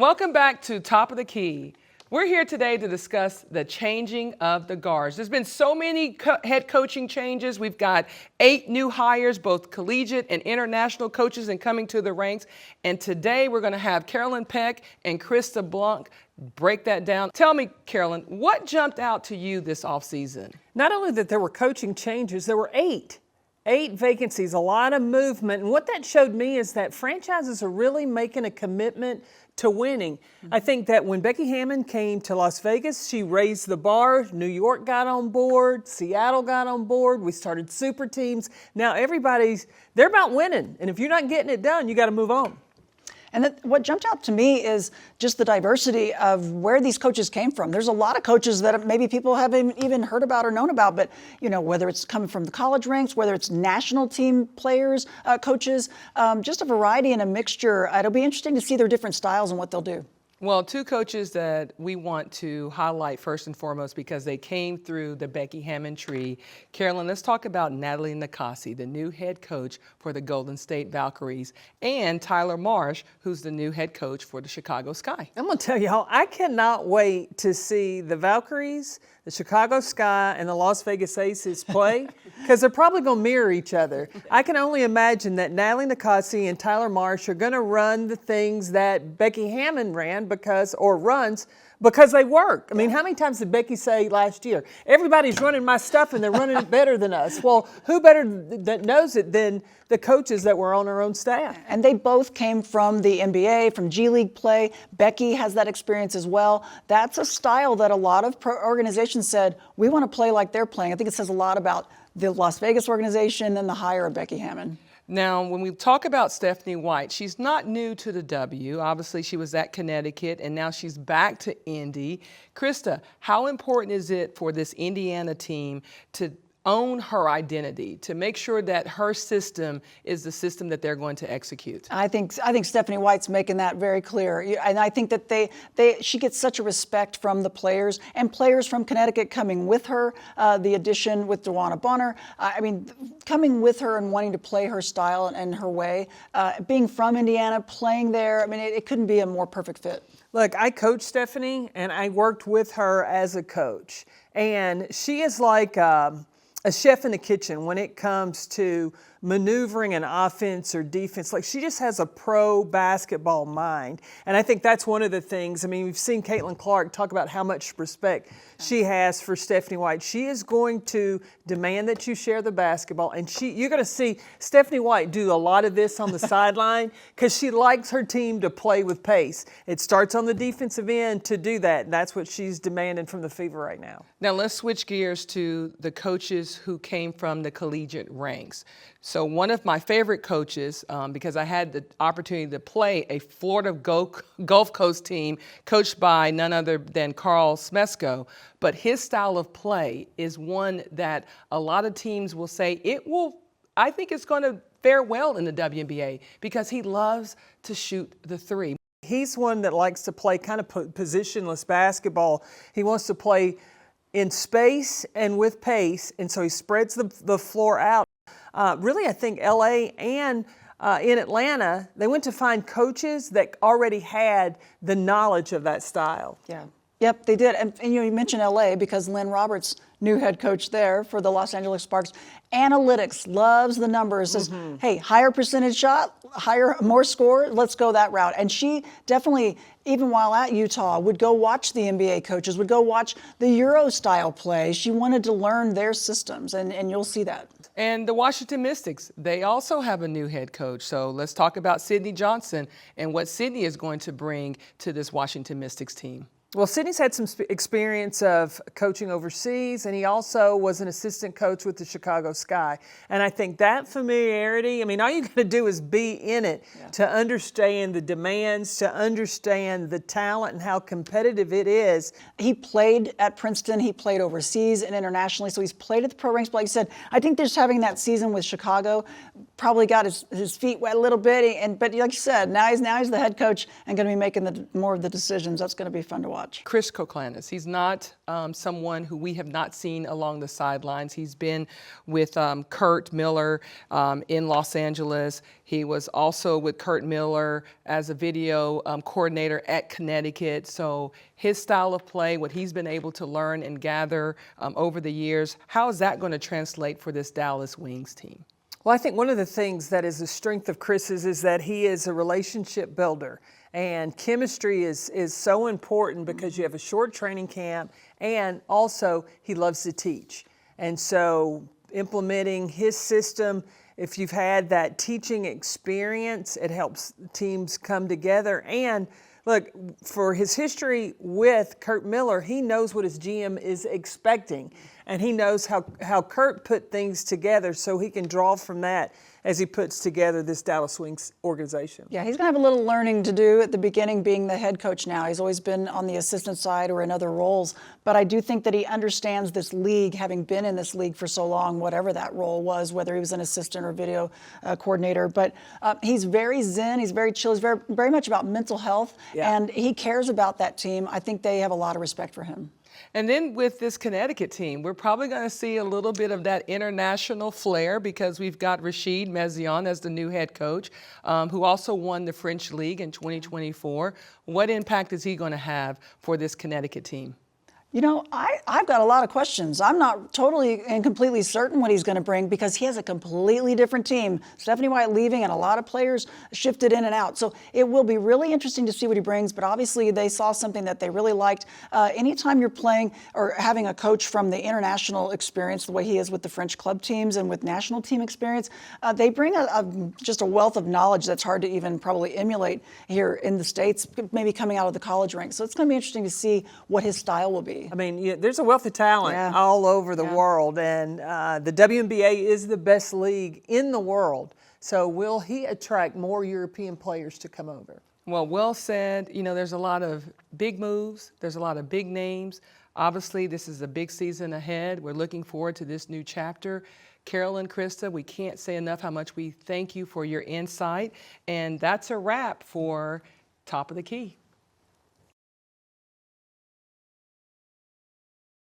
Welcome back to Top of the Key. We're here today to discuss the changing of the guards. There's been so many head coaching changes. We've got 8 new hires, both collegiate and international coaches, and coming to the ranks. And today we're going to have Carolyn Peck and Krista Blanc break that down. Tell me, Carolyn, what jumped out to you this offseason? Not only that there were coaching changes, there were 8 vacancies, a lot of movement. And what that showed me is that franchises are really making a commitment to winning. I think that when Becky Hammon came to Las Vegas, she raised the bar. New York got on board. Seattle got on board. We started super teams. Now they're about winning. And if you're not getting it done, you got to move on. And what jumped out to me is just the diversity of where these coaches came from. There's a lot of coaches that maybe people haven't even heard about or known about, but whether it's coming from the college ranks, whether it's national team players, coaches, just a variety and a mixture. It'll be interesting to see their different styles and what they'll do. Well, 2 coaches that we want to highlight first and foremost because they came through the Becky Hammon tree. Carolyn, let's talk about Natalie Nakasi, the new head coach for the Golden State Valkyries, and Tyler Marsh, who's the new head coach for the Chicago Sky. I'm going to tell y'all, I cannot wait to see the Valkyries, the Chicago Sky, and the Las Vegas Aces play because they're probably going to mirror each other. I can only imagine that Natalie Nakasi and Tyler Marsh are going to run the things that Becky Hammon runs because they work. I mean, how many times did Becky say last year, everybody's running my stuff and they're running it better than us? Well, who better that knows it than the coaches that were on our own staff? And they both came from the NBA, from G League play. Becky has that experience as well. That's a style that a lot of organizations said, we want to play like they're playing. I think it says a lot about the Las Vegas organization and the hire of Becky Hammon. Now, when we talk about Stephanie White, she's not new to the W. Obviously, she was at Connecticut, and now she's back to Indy. Krista, how important is it for this Indiana team to own her identity, to make sure that her system is the system that they're going to execute? I think Stephanie White's making that very clear. And I think that she gets such a respect from the players and players from Connecticut coming with her, the addition with DeWanna Bonner. Coming with her and wanting to play her style and her way, being from Indiana, playing there, it couldn't be a more perfect fit. Look, I coached Stephanie and I worked with her as a coach. And she is like a chef in the kitchen when it comes to maneuvering an offense or defense. Like, she just has a pro basketball mind. And I think that's one of the things. We've seen Caitlin Clark talk about how much respect she has for Stephanie White. She is going to demand that you share the basketball. And you're going to see Stephanie White do a lot of this on the sideline because she likes her team to play with pace. It starts on the defensive end to do that. And that's what she's demanding from the Fever right now. Now let's switch gears to the coaches who came from the collegiate ranks. So one of my favorite coaches, because I had the opportunity to play a Florida Gulf Coast team coached by none other than Carl Smesko, but his style of play is one that a lot of teams will say I think it's going to fare well in the WNBA because he loves to shoot the 3. He's one that likes to play kind of positionless basketball. He wants to play in space and with pace, and so he spreads the floor out. Really, I think LA and in Atlanta, they went to find coaches that already had the knowledge of that style. Yeah. Yep, they did. And you mentioned LA because Lynn Roberts, new head coach there for the Los Angeles Sparks. Analytics, loves the numbers, says, hey, higher percentage shot, more score, let's go that route. And she definitely, even while at Utah, would go watch the NBA coaches, would go watch the Euro style play. She wanted to learn their systems, and you'll see that. And the Washington Mystics, they also have a new head coach. So let's talk about Sydney Johnson and what Sydney is going to bring to this Washington Mystics team. Well, Sydney's had some experience of coaching overseas, and he also was an assistant coach with the Chicago Sky. And I think that familiarity, all you got to do is be in it to understand the demands, to understand the talent and how competitive it is. He played at Princeton. He played overseas and internationally, so he's played at the pro ranks. But like I said, I think just having that season with Chicago probably got his feet wet a little bit, but like you said, now he's the head coach and going to be making more of the decisions. That's going to be fun to watch. Chris Koklanis, he's not someone who we have not seen along the sidelines. He's been with Kurt Miller in Los Angeles. He was also with Kurt Miller as a video coordinator at Connecticut. So his style of play, what he's been able to learn and gather over the years, how is that going to translate for this Dallas Wings team? Well, I think one of the things that is a strength of Chris's is that he is a relationship builder. And chemistry is so important because you have a short training camp, and also he loves to teach. And so implementing his system, if you've had that teaching experience, it helps teams come together. And look, for his history with Kurt Miller, he knows what his GM is expecting. And he knows how Kurt put things together, so he can draw from that as he puts together this Dallas Wings organization. Yeah, he's going to have a little learning to do at the beginning being the head coach now. He's always been on the assistant side or in other roles, but I do think that he understands this league, having been in this league for so long, whatever that role was, whether he was an assistant or video coordinator. But he's very zen, he's very chill, he's very, very much about mental health, and he cares about that team. I think they have a lot of respect for him. And then with this Connecticut team, we're probably going to see a little bit of that international flair because we've got Rashid Mezion as the new head coach, who also won the French League in 2024. What impact is he going to have for this Connecticut team? You know, I've got a lot of questions. I'm not totally and completely certain what he's going to bring because he has a completely different team. Stephanie White leaving and a lot of players shifted in and out. So it will be really interesting to see what he brings, but obviously they saw something that they really liked. Anytime you're playing or having a coach from the international experience, the way he is with the French club teams and with national team experience, they bring just a wealth of knowledge that's hard to even probably emulate here in the States, maybe coming out of the college ranks. So it's going to be interesting to see what his style will be. I mean, there's a wealth of talent all over the world, and the WNBA is the best league in the world. So will he attract more European players to come over? Well said. You know, there's a lot of big moves. There's a lot of big names. Obviously, this is a big season ahead. We're looking forward to this new chapter. Carol and Krista, we can't say enough how much we thank you for your insight. And that's a wrap for Top of the Key.